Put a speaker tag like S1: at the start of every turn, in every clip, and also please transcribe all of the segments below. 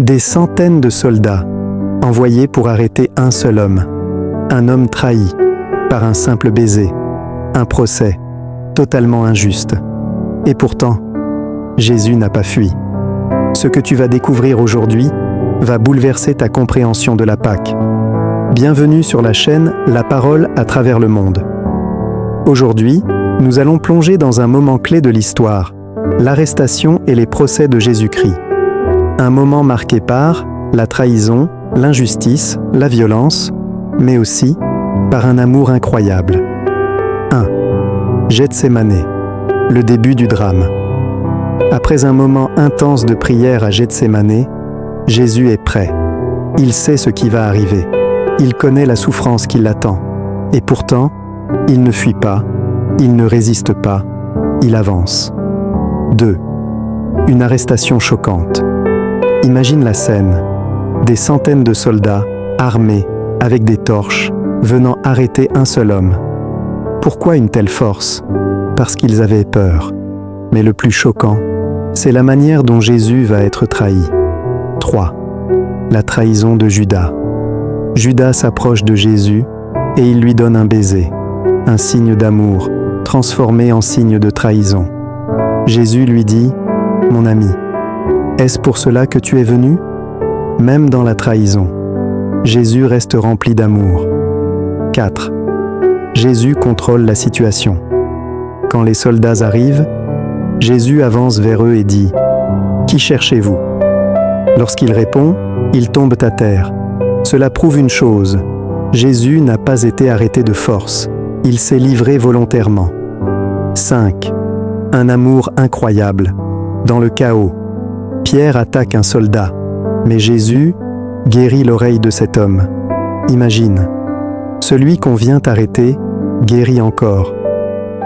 S1: Des centaines de soldats envoyés pour arrêter un seul homme, un homme trahi par un simple baiser, un procès totalement injuste. Et pourtant, Jésus n'a pas fui. Ce que tu vas découvrir aujourd'hui va bouleverser ta compréhension de la Pâque. Bienvenue sur la chaîne La Parole à travers le monde. Aujourd'hui, nous allons plonger dans un moment clé de l'histoire, l'arrestation et les procès de Jésus-Christ. Un moment marqué par la trahison, l'injustice, la violence, mais aussi par un amour incroyable. 1. Gethsémanée, le début du drame. Après un moment intense de prière à Gethsémanée, Jésus est prêt. Il sait ce qui va arriver. Il connaît la souffrance qui l'attend. Et pourtant, il ne fuit pas, il ne résiste pas, il avance. 2. Une arrestation choquante. Imagine la scène. Des centaines de soldats, armés, avec des torches, venant arrêter un seul homme. Pourquoi une telle force? Parce qu'ils avaient peur. Mais le plus choquant, c'est la manière dont Jésus va être trahi. 3. La trahison de Judas. Judas s'approche de Jésus et il lui donne un baiser, un signe d'amour, transformé en signe de trahison. Jésus lui dit « Mon ami, est-ce pour cela que tu es venu ?» Même dans la trahison, Jésus reste rempli d'amour. 4. Jésus contrôle la situation. Quand les soldats arrivent, Jésus avance vers eux et dit « Qui cherchez-vous » Lorsqu'il répond, ils tombent à terre. Cela prouve une chose, Jésus n'a pas été arrêté de force, il s'est livré volontairement. 5. Un amour incroyable. Dans le chaos, Pierre attaque un soldat, mais Jésus guérit l'oreille de cet homme. Imagine, celui qu'on vient arrêter guérit encore.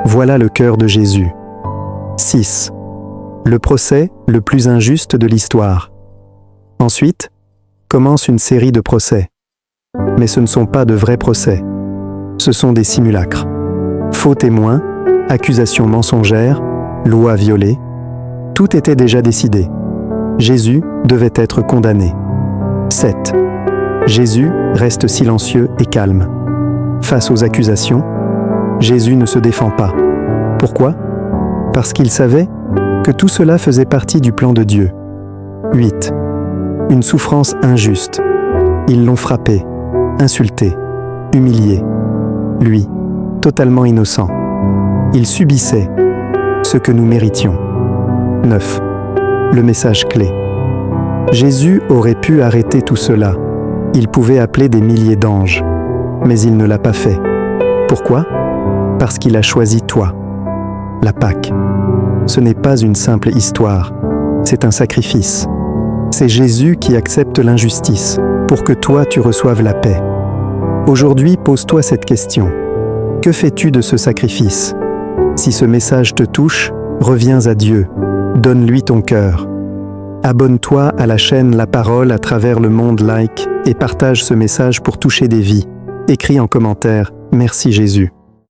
S1: Voilà le cœur de Jésus. 6. Le procès le plus injuste de l'histoire. Ensuite, commence une série de procès. Mais ce ne sont pas de vrais procès. Ce sont des simulacres. Faux témoins, accusations mensongères, lois violées. Tout était déjà décidé. Jésus devait être condamné. 7. Jésus reste silencieux et calme. Face aux accusations, Jésus ne se défend pas. Pourquoi? Parce qu'il savait que tout cela faisait partie du plan de Dieu. 8. Une souffrance injuste. Ils l'ont frappé, insulté, humilié. Lui, totalement innocent. Il subissait ce que nous méritions. 9. Le message clé. Jésus aurait pu arrêter tout cela. Il pouvait appeler des milliers d'anges. Mais il ne l'a pas fait. Pourquoi? Parce qu'il a choisi toi. La Pâque. Ce n'est pas une simple histoire. C'est un sacrifice. C'est Jésus qui accepte l'injustice pour que toi tu reçoives la paix. Aujourd'hui, pose-toi cette question. Que fais-tu de ce sacrifice? Si ce message te touche, reviens à Dieu. Donne-lui ton cœur. Abonne-toi à la chaîne La Parole à travers le monde, like et partage ce message pour toucher des vies. Écris en commentaire « Merci Jésus ».